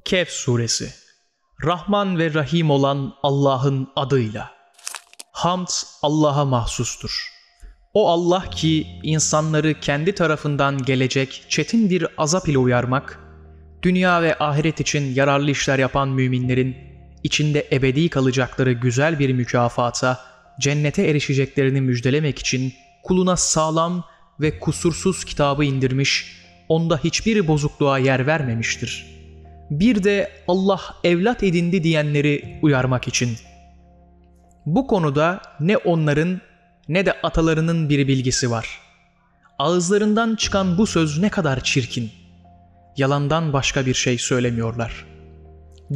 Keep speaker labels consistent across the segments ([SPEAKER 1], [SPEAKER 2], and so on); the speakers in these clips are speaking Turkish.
[SPEAKER 1] Kehf Suresi. Rahman ve Rahim olan Allah'ın adıyla. Hamd Allah'a mahsustur. O Allah ki insanları kendi tarafından gelecek çetin bir azap ile uyarmak, dünya ve ahiret için yararlı işler yapan müminlerin içinde ebedi kalacakları güzel bir mükafata, cennete erişeceklerini müjdelemek için kuluna sağlam ve kusursuz kitabı indirmiş, onda hiçbir bozukluğa yer vermemiştir. Bir de Allah evlat edindi diyenleri uyarmak için. Bu konuda ne onların ne de atalarının bir bilgisi var. Ağızlarından çıkan bu söz ne kadar çirkin. Yalandan başka bir şey söylemiyorlar.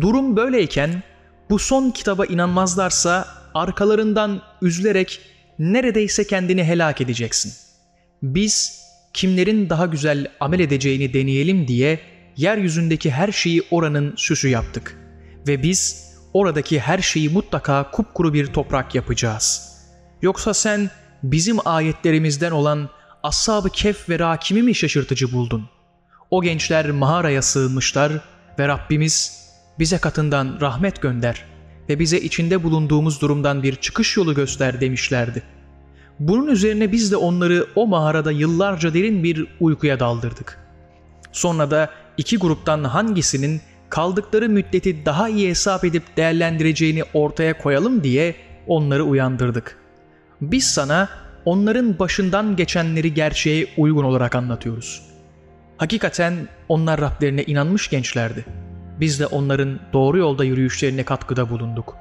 [SPEAKER 1] Durum böyleyken bu son kitaba inanmazlarsa arkalarından üzülerek neredeyse kendini helak edeceksin. Biz kimlerin daha güzel amel edeceğini deneyelim diye yeryüzündeki her şeyi oranın süsü yaptık. Ve biz oradaki her şeyi mutlaka kupkuru bir toprak yapacağız. Yoksa sen bizim ayetlerimizden olan Ashab-ı Kehf ve Rakim'i mi şaşırtıcı buldun? O gençler mağaraya sığınmışlar ve Rabbimiz bize katından rahmet gönder ve bize içinde bulunduğumuz durumdan bir çıkış yolu göster demişlerdi. Bunun üzerine biz de onları o mağarada yıllarca derin bir uykuya daldırdık. Sonra da iki gruptan hangisinin kaldıkları müddeti daha iyi hesap edip değerlendireceğini ortaya koyalım diye onları uyandırdık. Biz sana onların başından geçenleri gerçeğe uygun olarak anlatıyoruz. Hakikaten onlar Rablerine inanmış gençlerdi. Biz de onların doğru yolda yürüyüşlerine katkıda bulunduk.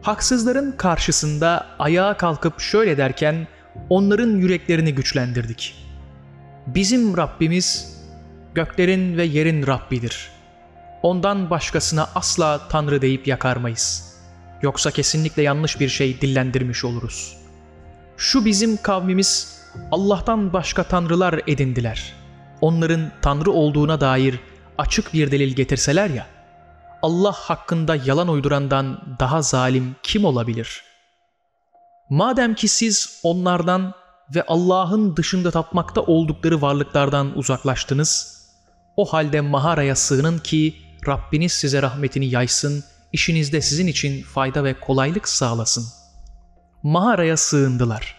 [SPEAKER 1] Haksızların karşısında ayağa kalkıp şöyle derken onların yüreklerini güçlendirdik. Bizim Rabbimiz göklerin ve yerin Rabbidir. Ondan başkasına asla Tanrı deyip yakarmayız. Yoksa kesinlikle yanlış bir şey dillendirmiş oluruz. Şu bizim kavmimiz Allah'tan başka tanrılar edindiler. Onların Tanrı olduğuna dair açık bir delil getirseler ya, Allah hakkında yalan uydurandan daha zalim kim olabilir? Madem ki siz onlardan ve Allah'ın dışında tapmakta oldukları varlıklardan uzaklaştınız, o halde mağaraya sığının ki Rabbiniz size rahmetini yaysın, işinizde sizin için fayda ve kolaylık sağlasın. Mağaraya sığındılar.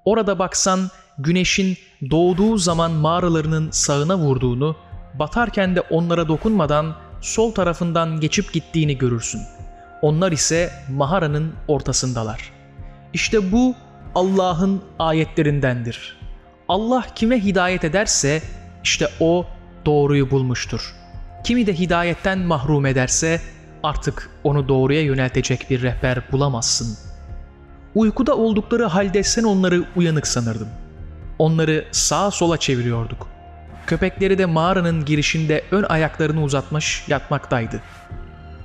[SPEAKER 1] Orada baksan güneşin doğduğu zaman mağaralarının sağına vurduğunu, batarken de onlara dokunmadan sol tarafından geçip gittiğini görürsün. Onlar ise mağaranın ortasındalar. İşte bu Allah'ın ayetlerindendir. Allah kime hidayet ederse işte o doğruyu bulmuştur. Kimi de hidayetten mahrum ederse artık onu doğruya yöneltecek bir rehber bulamazsın. Uykuda oldukları halde sen onları uyanık sanırdın. Onları sağa sola çeviriyorduk. Köpekleri de mağaranın girişinde ön ayaklarını uzatmış yatmaktaydı.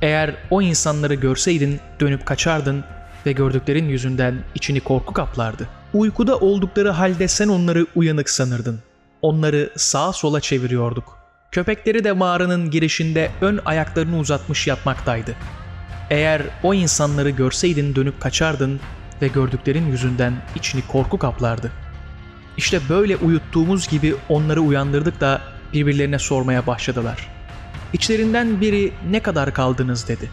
[SPEAKER 1] Eğer o insanları görseydin dönüp kaçardın ve gördüklerin yüzünden içini korku kaplardı. Uykuda oldukları halde sen onları uyanık sanırdın. Onları sağa sola çeviriyorduk. Köpekleri de mağaranın girişinde ön ayaklarını uzatmış yatmaktaydı. Eğer o insanları görseydin dönüp kaçardın ve gördüklerin yüzünden içini korku kaplardı. İşte böyle uyuttuğumuz gibi onları uyandırdık da birbirlerine sormaya başladılar. İçlerinden biri ne kadar kaldınız dedi.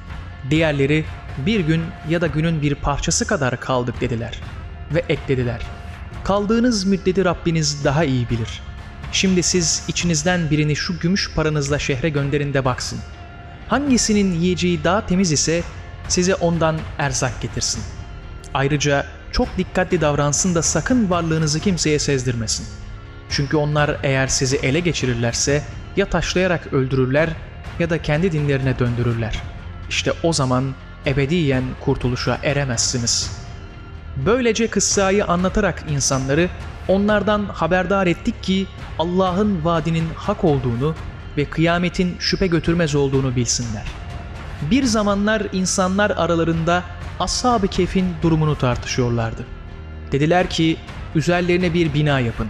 [SPEAKER 1] Diğerleri bir gün ya da günün bir parçası kadar kaldık dediler. Ve eklediler. Kaldığınız müddeti Rabbiniz daha iyi bilir. Şimdi siz içinizden birini şu gümüş paranızla şehre gönderin de baksın. Hangisinin yiyeceği daha temiz ise size ondan erzak getirsin. Ayrıca çok dikkatli davransın da sakın varlığınızı kimseye sezdirmesin. Çünkü onlar eğer sizi ele geçirirlerse ya taşlayarak öldürürler ya da kendi dinlerine döndürürler. İşte o zaman ebediyen kurtuluşa eremezsiniz. Böylece kıssayı anlatarak insanları onlardan haberdar ettik ki Allah'ın vaadinin hak olduğunu ve kıyametin şüphe götürmez olduğunu bilsinler. Bir zamanlar insanlar aralarında Ashab-ı Kehf'in durumunu tartışıyorlardı. Dediler ki üzerlerine bir bina yapın.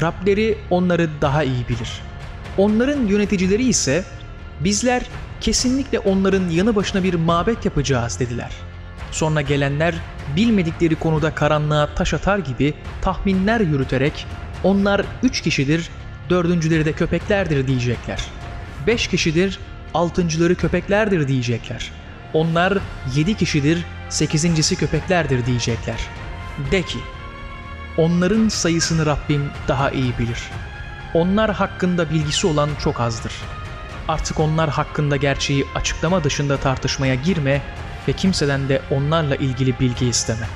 [SPEAKER 1] Rableri onları daha iyi bilir. Onların yöneticileri ise bizler kesinlikle onların yanı başına bir mabet yapacağız dediler. Sonra gelenler bilmedikleri konuda karanlığa taş atar gibi tahminler yürüterek onlar 3 kişidir, 4.'leri de köpeklerdir diyecekler. 5 kişidir, altıncıları köpeklerdir diyecekler. Onlar 7 kişidir, 8.'si köpeklerdir diyecekler. De ki, onların sayısını Rabbim daha iyi bilir. Onlar hakkında bilgisi olan çok azdır. Artık onlar hakkında gerçeği açıklama dışında tartışmaya girme ve kimseden de onlarla ilgili bilgi isteme.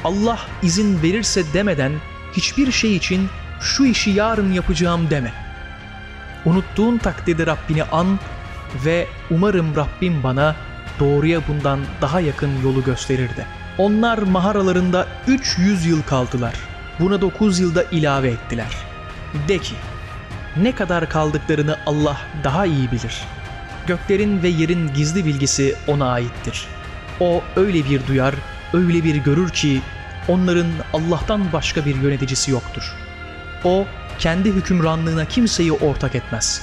[SPEAKER 1] Allah izin verirse demeden hiçbir şey için şu işi yarın yapacağım deme. Unuttuğun takdirde Rabbini an ve umarım Rabbim bana doğruya bundan daha yakın yolu gösterir de. Onlar mağaralarında 300 yıl kaldılar. Buna 9 yılda ilave ettiler. De ki, ne kadar kaldıklarını Allah daha iyi bilir. Göklerin ve yerin gizli bilgisi ona aittir. O öyle bir duyar, öyle bir görür ki onların Allah'tan başka bir yöneticisi yoktur. O kendi hükümranlığına kimseyi ortak etmez.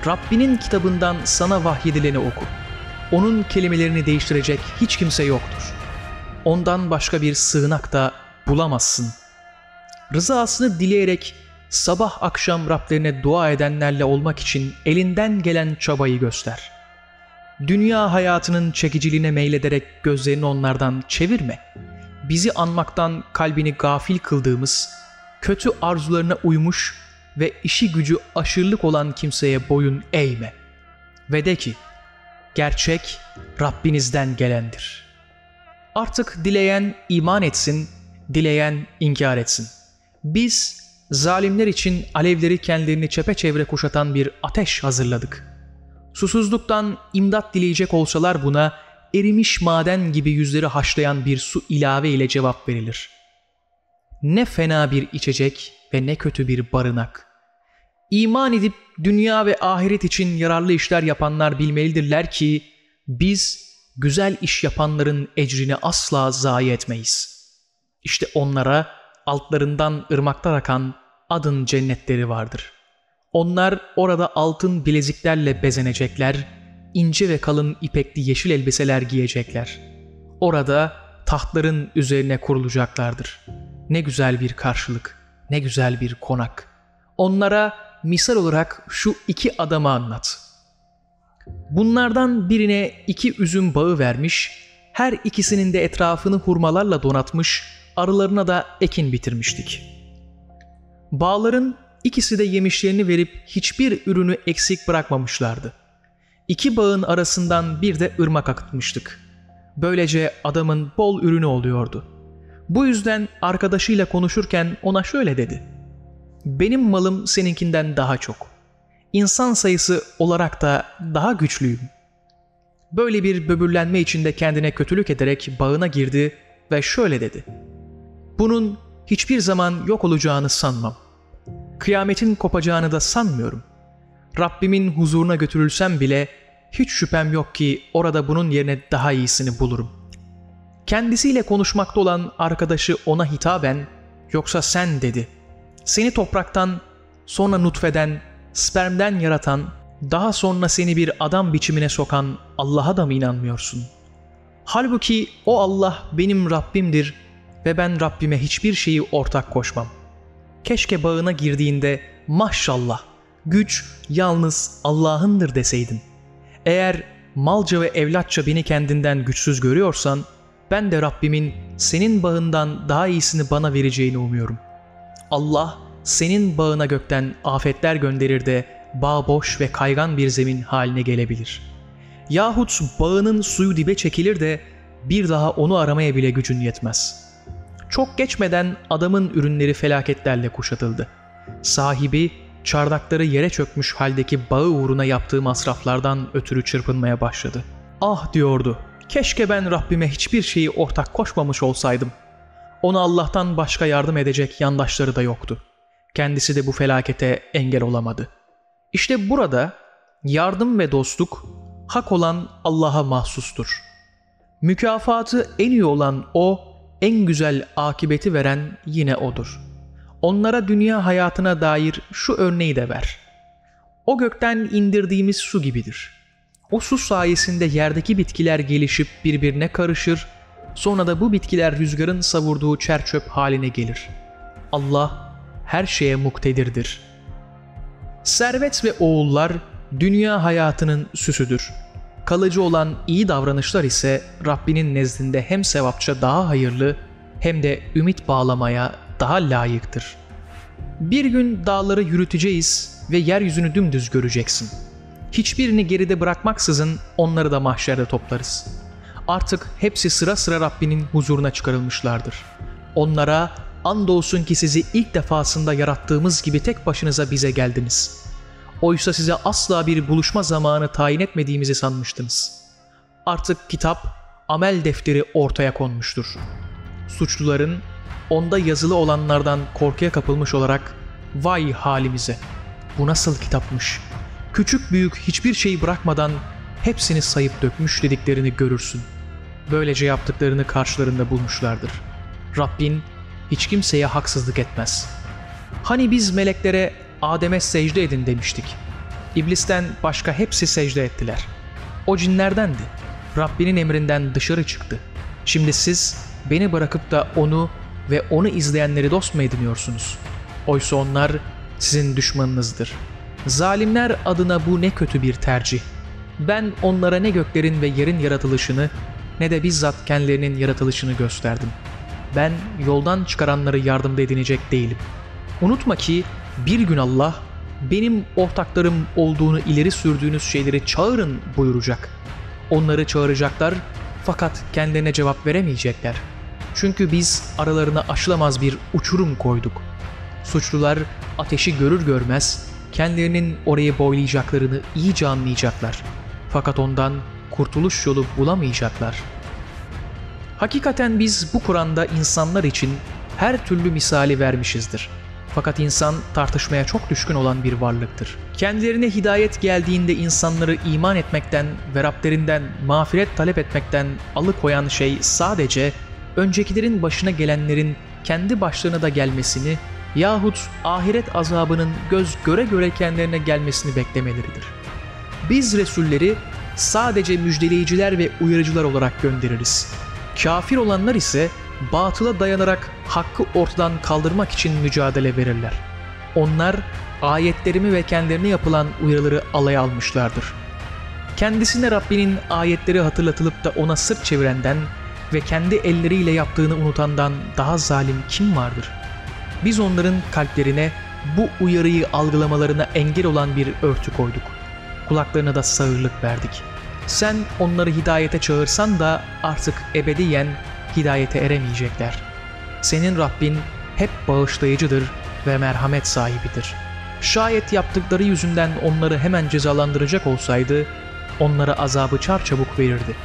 [SPEAKER 1] Rabbinin kitabından sana vahyedileni oku. Onun kelimelerini değiştirecek hiç kimse yoktur. Ondan başka bir sığınak da bulamazsın. Rızasını dileyerek sabah akşam Rablerine dua edenlerle olmak için elinden gelen çabayı göster. Dünya hayatının çekiciliğine meylederek gözlerini onlardan çevirme. Bizi anmaktan kalbini gafil kıldığımız, kötü arzularına uymuş ve işi gücü aşırılık olan kimseye boyun eğme. Ve de ki, gerçek Rabbinizden gelendir. Artık dileyen iman etsin, dileyen inkar etsin. Biz zalimler için alevleri kendilerini çepeçevre kuşatan bir ateş hazırladık. Susuzluktan imdat dileyecek olsalar buna erimiş maden gibi yüzleri haşlayan bir su ilave ile cevap verilir. Ne fena bir içecek ve ne kötü bir barınak. İman edip dünya ve ahiret için yararlı işler yapanlar bilmelidirler ki biz güzel iş yapanların ecrini asla zayi etmeyiz. İşte onlara altlarından ırmaklar akan adın cennetleri vardır. Onlar orada altın bileziklerle bezenecekler, ince ve kalın ipekli yeşil elbiseler giyecekler. Orada tahtların üzerine kurulacaklardır. Ne güzel bir karşılık, ne güzel bir konak. Onlara misal olarak şu 2 adamı anlat. Bunlardan birine 2 üzüm bağı vermiş, her ikisinin de etrafını hurmalarla donatmış, arılarına da ekin bitirmiştik. Bağların ikisi de yemişlerini verip hiçbir ürünü eksik bırakmamışlardı. 2 bağın arasından bir de ırmak akıtmıştık. Böylece adamın bol ürünü oluyordu. Bu yüzden arkadaşıyla konuşurken ona şöyle dedi: "Benim malım seninkinden daha çok. İnsan sayısı olarak da daha güçlüyüm." Böyle bir böbürlenme içinde kendine kötülük ederek bağına girdi ve şöyle dedi: "Bunun hiçbir zaman yok olacağını sanmam. Kıyametin kopacağını da sanmıyorum. Rabbimin huzuruna götürülsem bile hiç şüphem yok ki orada bunun yerine daha iyisini bulurum." Kendisiyle konuşmakta olan arkadaşı ona hitaben, "Yoksa sen," dedi, "seni topraktan, sonra nutfeden, spermden yaratan, daha sonra seni bir adam biçimine sokan Allah'a da mı inanmıyorsun? Halbuki o Allah benim Rabbimdir ve ben Rabbime hiçbir şeyi ortak koşmam. Keşke bağına girdiğinde maşallah, güç yalnız Allah'ındır deseydin. Eğer malca ve evlatça beni kendinden güçsüz görüyorsan, ben de Rabbimin senin bağından daha iyisini bana vereceğini umuyorum. Allah senin bağına gökten afetler gönderir de bağ boş ve kaygan bir zemin haline gelebilir. Yahut bağının suyu dibe çekilir de bir daha onu aramaya bile gücün yetmez." Çok geçmeden adamın ürünleri felaketlerle kuşatıldı. Sahibi çardakları yere çökmüş haldeki bağı uğruna yaptığı masraflardan ötürü çırpınmaya başladı. "Ah," diyordu, "keşke ben Rabbime hiçbir şeyi ortak koşmamış olsaydım." Ona Allah'tan başka yardım edecek yandaşları da yoktu. Kendisi de bu felakete engel olamadı. İşte burada yardım ve dostluk hak olan Allah'a mahsustur. Mükafatı en iyi olan O, en güzel akibeti veren yine O'dur. Onlara dünya hayatına dair şu örneği de ver. O gökten indirdiğimiz su gibidir. O su sayesinde yerdeki bitkiler gelişip birbirine karışır, sonra da bu bitkiler rüzgarın savurduğu çerçöp haline gelir. Allah her şeye muktedirdir. Servet ve oğullar dünya hayatının süsüdür. Kalıcı olan iyi davranışlar ise Rabbinin nezdinde hem sevapça daha hayırlı hem de ümit bağlamaya daha layıktır. Bir gün dağları yürüteceğiz ve yeryüzünü dümdüz göreceksin. Hiçbirini geride bırakmaksızın onları da mahşerde toplarız. Artık hepsi sıra sıra Rabbinin huzuruna çıkarılmışlardır. Onlara andolsun ki sizi ilk defasında yarattığımız gibi tek başınıza bize geldiniz. Oysa size asla bir buluşma zamanı tayin etmediğimizi sanmıştınız. Artık kitap, amel defteri ortaya konmuştur. Suçluların onda yazılı olanlardan korkuya kapılmış olarak vay halimize, bu nasıl kitapmış, küçük büyük hiçbir şeyi bırakmadan hepsini sayıp dökmüş dediklerini görürsün. Böylece yaptıklarını karşılarında bulmuşlardır. Rabbin hiç kimseye haksızlık etmez. Hani biz meleklere Adem'e secde edin demiştik. İblisten başka hepsi secde ettiler. O cinlerdendi. Rabbinin emrinden dışarı çıktı. Şimdi siz beni bırakıp da onu ve onu izleyenleri dost mu ediniyorsunuz? Oysa onlar sizin düşmanınızdır. Zalimler adına bu ne kötü bir tercih. Ben onlara ne göklerin ve yerin yaratılışını ne de bizzat kendilerinin yaratılışını gösterdim. Ben yoldan çıkaranları yardımda edinecek değilim. Unutma ki bir gün Allah benim ortaklarım olduğunu ileri sürdüğünüz şeyleri çağırın buyuracak. Onları çağıracaklar fakat kendilerine cevap veremeyecekler. Çünkü biz aralarına aşılamaz bir uçurum koyduk. Suçlular ateşi görür görmez kendilerinin orayı boylayacaklarını iyice anlayacaklar. Fakat ondan kurtuluş yolu bulamayacaklar. Hakikaten biz bu Kur'an'da insanlar için her türlü misali vermişizdir. Fakat insan tartışmaya çok düşkün olan bir varlıktır. Kendilerine hidayet geldiğinde insanları iman etmekten ve Rablerinden mağfiret talep etmekten alıkoyan şey sadece öncekilerin başına gelenlerin kendi başlarına da gelmesini yahut ahiret azabının göz göre göre kendilerine gelmesini beklemeleridir. Biz Resulleri sadece müjdeleyiciler ve uyarıcılar olarak göndeririz. Kafir olanlar ise batıla dayanarak hakkı ortadan kaldırmak için mücadele verirler. Onlar ayetlerimi ve kendilerine yapılan uyarıları alaya almışlardır. Kendisine Rabbinin ayetleri hatırlatılıp da ona sırt çevirenden ve kendi elleriyle yaptığını unutandan daha zalim kim vardır? Biz onların kalplerine bu uyarıyı algılamalarına engel olan bir örtü koyduk. Kulaklarına da sağırlık verdik. Sen onları hidayete çağırsan da artık ebediyen hidayete eremeyecekler. Senin Rabbin hep bağışlayıcıdır ve merhamet sahibidir. Şayet yaptıkları yüzünden onları hemen cezalandıracak olsaydı, onlara azabı çarçabuk verirdi.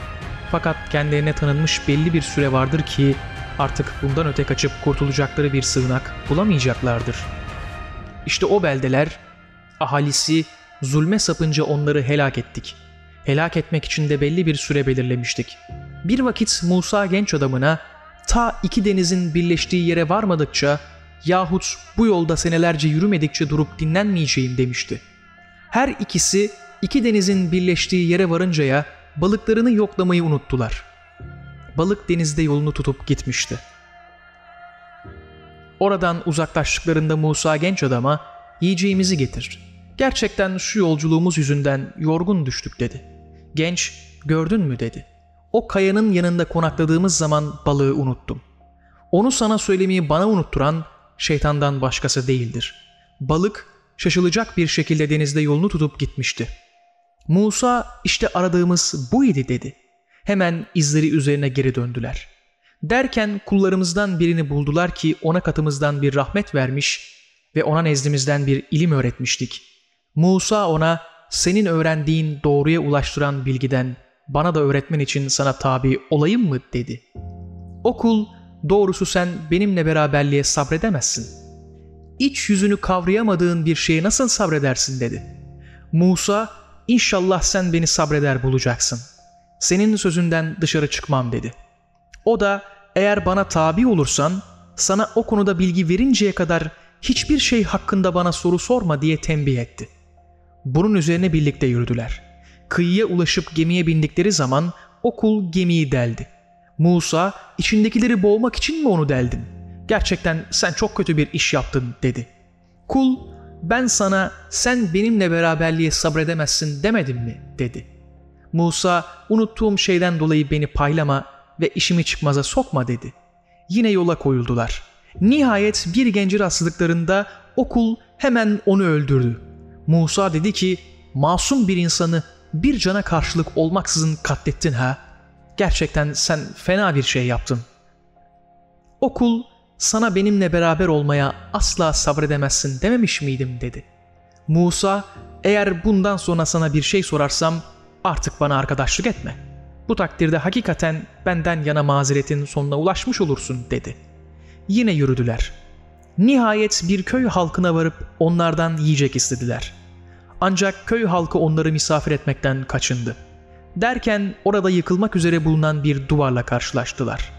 [SPEAKER 1] Fakat kendilerine tanınmış belli bir süre vardır ki artık bundan öte kaçıp kurtulacakları bir sığınak bulamayacaklardır. İşte o beldeler, ahalisi zulme sapınca onları helak ettik. Helak etmek için de belli bir süre belirlemiştik. Bir vakit Musa genç adamına ta iki denizin birleştiği yere varmadıkça yahut bu yolda senelerce yürümedikçe durup dinlenmeyeceğim demişti. Her ikisi iki denizin birleştiği yere varıncaya balıklarını yoklamayı unuttular. Balık denizde yolunu tutup gitmişti. Oradan uzaklaştıklarında Musa genç adama yiyeceğimizi getir. Gerçekten şu yolculuğumuz yüzünden yorgun düştük dedi. Genç gördün mü dedi. O kayanın yanında konakladığımız zaman balığı unuttum. Onu sana söylemeyi bana unutturan şeytandan başkası değildir. Balık şaşılacak bir şekilde denizde yolunu tutup gitmişti. Musa işte aradığımız bu idi dedi. Hemen izleri üzerine geri döndüler. Derken kullarımızdan birini buldular ki ona katımızdan bir rahmet vermiş ve ona nezdimizden bir ilim öğretmiştik. Musa ona senin öğrendiğin doğruya ulaştıran bilgiden bana da öğretmen için sana tabi olayım mı dedi. O kul doğrusu sen benimle beraberliğe sabredemezsin. İç yüzünü kavrayamadığın bir şeye nasıl sabredersin dedi. Musa İnşallah sen beni sabreder bulacaksın. Senin sözünden dışarı çıkmam dedi. O da eğer bana tabi olursan sana o konuda bilgi verinceye kadar hiçbir şey hakkında bana soru sorma diye tembih etti. Bunun üzerine birlikte yürüdüler. Kıyıya ulaşıp gemiye bindikleri zaman o kul gemiyi deldi. Musa içindekileri boğmak için mi onu deldin? Gerçekten sen çok kötü bir iş yaptın dedi. Kul ben sana sen benimle beraberliğe sabredemezsin demedim mi dedi. Musa unuttuğum şeyden dolayı beni paylama ve işimi çıkmaza sokma dedi. Yine yola koyuldular. Nihayet bir genci rastladıklarında o kul hemen onu öldürdü. Musa dedi ki masum bir insanı bir cana karşılık olmaksızın katlettin ha. Gerçekten sen fena bir şey yaptın. O kul sana benimle beraber olmaya asla sabredemezsin dememiş miydim dedi. Musa eğer bundan sonra sana bir şey sorarsam artık bana arkadaşlık etme. Bu takdirde hakikaten benden yana mazeretin sonuna ulaşmış olursun dedi. Yine yürüdüler. Nihayet bir köy halkına varıp onlardan yiyecek istediler. Ancak köy halkı onları misafir etmekten kaçındı. Derken orada yıkılmak üzere bulunan bir duvarla karşılaştılar.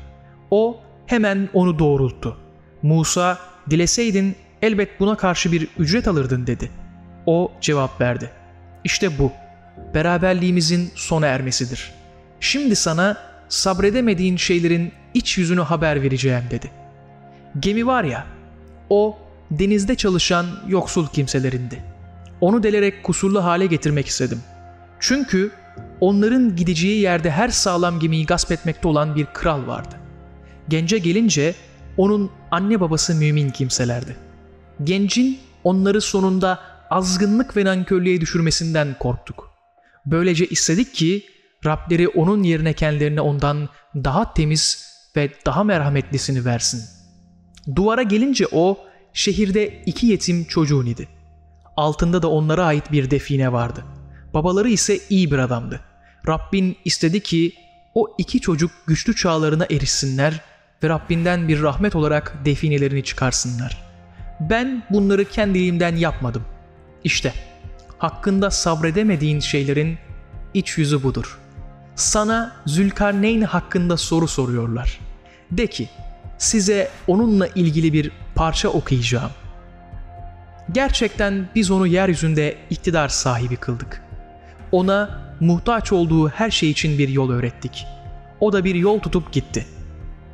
[SPEAKER 1] O hemen onu doğrulttu. Musa, dileseydin elbet buna karşı bir ücret alırdın dedi. O cevap verdi. İşte bu, beraberliğimizin sona ermesidir. Şimdi sana sabredemediğin şeylerin iç yüzünü haber vereceğim dedi. Gemi var ya, o denizde çalışan yoksul kimselerindi. Onu delerek kusurlu hale getirmek istedim. Çünkü onların gideceği yerde her sağlam gemiyi gasp etmekte olan bir kral vardı. Gence gelince onun anne babası mümin kimselerdi. Gencin onları sonunda azgınlık ve nankörlüğe düşürmesinden korktuk. Böylece istedik ki Rableri onun yerine kendilerine ondan daha temiz ve daha merhametlisini versin. Duvara gelince o şehirde 2 yetim çocuğun idi. Altında da onlara ait bir define vardı. Babaları ise iyi bir adamdı. Rabbin istedi ki o 2 çocuk güçlü çağlarına erişsinler ve Rabbinden bir rahmet olarak definelerini çıkarsınlar. Ben bunları kendiliğimden yapmadım. İşte hakkında sabredemediğin şeylerin iç yüzü budur. Sana Zülkarneyn hakkında soru soruyorlar. De ki, size onunla ilgili bir parça okuyacağım. Gerçekten biz onu yeryüzünde iktidar sahibi kıldık. Ona muhtaç olduğu her şey için bir yol öğrettik. O da bir yol tutup gitti.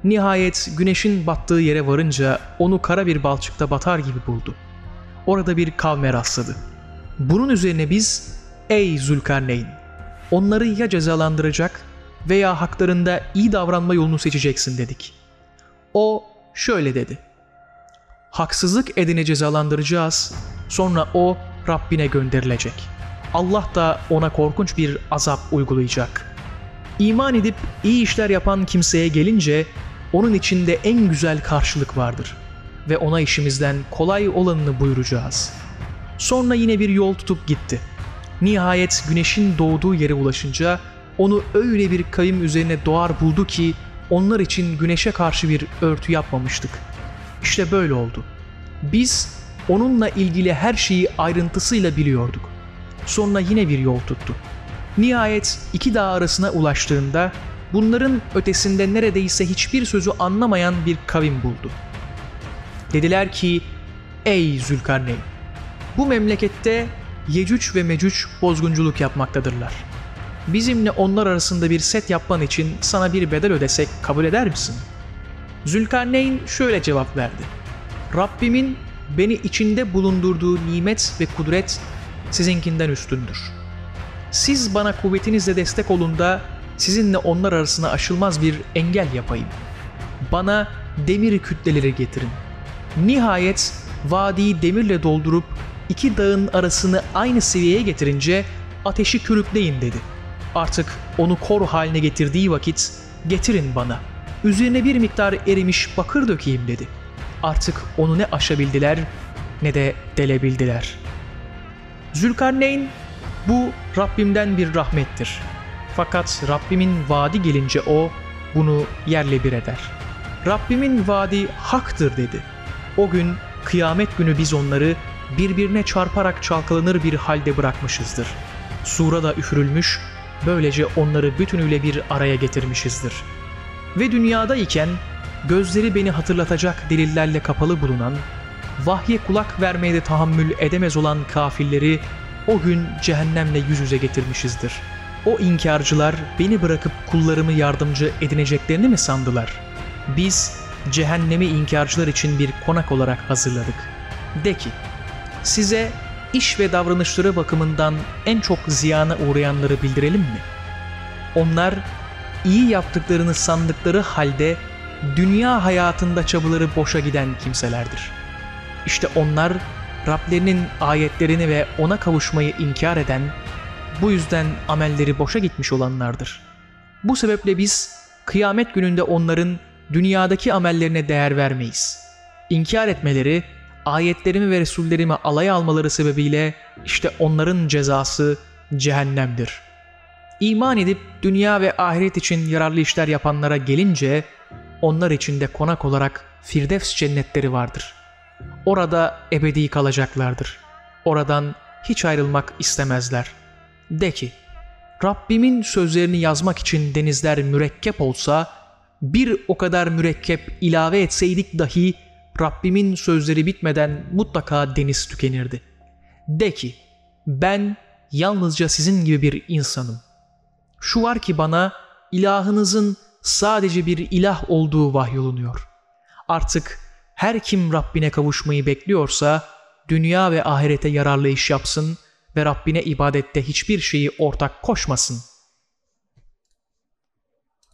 [SPEAKER 1] Nihayet güneşin battığı yere varınca onu kara bir balçıkta batar gibi buldu. Orada bir kavme rastladı. Bunun üzerine biz, ey Zülkarneyn, onları ya cezalandıracak veya haklarında iyi davranma yolunu seçeceksin dedik. O şöyle dedi. Haksızlık edeni cezalandıracağız, sonra o Rabbine gönderilecek. Allah da ona korkunç bir azap uygulayacak. İman edip iyi işler yapan kimseye gelince onun içinde en güzel karşılık vardır ve ona işimizden kolay olanını buyuracağız. Sonra yine bir yol tutup gitti. Nihayet güneşin doğduğu yere ulaşınca onu öyle bir kayım üzerine doğar buldu ki onlar için güneşe karşı bir örtü yapmamıştık. İşte böyle oldu. Biz onunla ilgili her şeyi ayrıntısıyla biliyorduk. Sonra yine bir yol tuttu. Nihayet 2 dağ arasına ulaştığında bunların ötesinde neredeyse hiçbir sözü anlamayan bir kavim buldu. Dediler ki, ey Zülkarneyn, bu memlekette Yecüc ve Mecüc bozgunculuk yapmaktadırlar. Bizimle onlar arasında bir set yapman için sana bir bedel ödesek kabul eder misin? Zülkarneyn şöyle cevap verdi. Rabbimin beni içinde bulundurduğu nimet ve kudret sizinkinden üstündür. Siz bana kuvvetinizle destek olun da sizinle onlar arasına aşılmaz bir engel yapayım. Bana demir kütleleri getirin. Nihayet vadiyi demirle doldurup 2 dağın arasını aynı seviyeye getirince ateşi körükleyin dedi. Artık onu kor haline getirdiği vakit getirin bana. Üzerine bir miktar erimiş bakır dökeyim dedi. Artık onu ne aşabildiler ne de delebildiler. Zülkarneyn, bu Rabbimden bir rahmettir. Fakat Rabbimin vaadi gelince o bunu yerle bir eder. Rabbimin vaadi haktır dedi. O gün kıyamet günü biz onları birbirine çarparak çalkalanır bir halde bırakmışızdır. Sura da üfürülmüş, böylece onları bütünüyle bir araya getirmişizdir. Ve dünyadayken gözleri beni hatırlatacak delillerle kapalı bulunan, vahye kulak vermeye de tahammül edemez olan kafirleri o gün cehennemle yüz yüze getirmişizdir. O inkarcılar beni bırakıp kullarımı yardımcı edineceklerini mi sandılar? Biz cehennemi inkarcılar için bir konak olarak hazırladık. De ki, Size iş ve davranışları bakımından en çok ziyana uğrayanları bildirelim mi? Onlar iyi yaptıklarını sandıkları halde dünya hayatında çabaları boşa giden kimselerdir. İşte onlar Rablerinin ayetlerini ve ona kavuşmayı inkar eden, bu yüzden amelleri boşa gitmiş olanlardır. Bu sebeple biz kıyamet gününde onların dünyadaki amellerine değer vermeyiz. İnkar etmeleri, ayetlerimi ve Resullerimi alaya almaları sebebiyle işte onların cezası cehennemdir. İman edip dünya ve ahiret için yararlı işler yapanlara gelince, onlar için de konak olarak Firdevs cennetleri vardır. Orada ebedi kalacaklardır. Oradan hiç ayrılmak istemezler. De ki, Rabbimin sözlerini yazmak için denizler mürekkep olsa, bir o kadar mürekkep ilave etseydik dahi Rabbimin sözleri bitmeden mutlaka deniz tükenirdi. De ki, ben yalnızca sizin gibi bir insanım. Şu var ki bana ilahınızın sadece bir ilah olduğu vahyolunuyor. Artık her kim Rabbine kavuşmayı bekliyorsa dünya ve ahirete yararlı iş yapsın ve Rabbine ibadette hiçbir şeyi ortak koşmasın.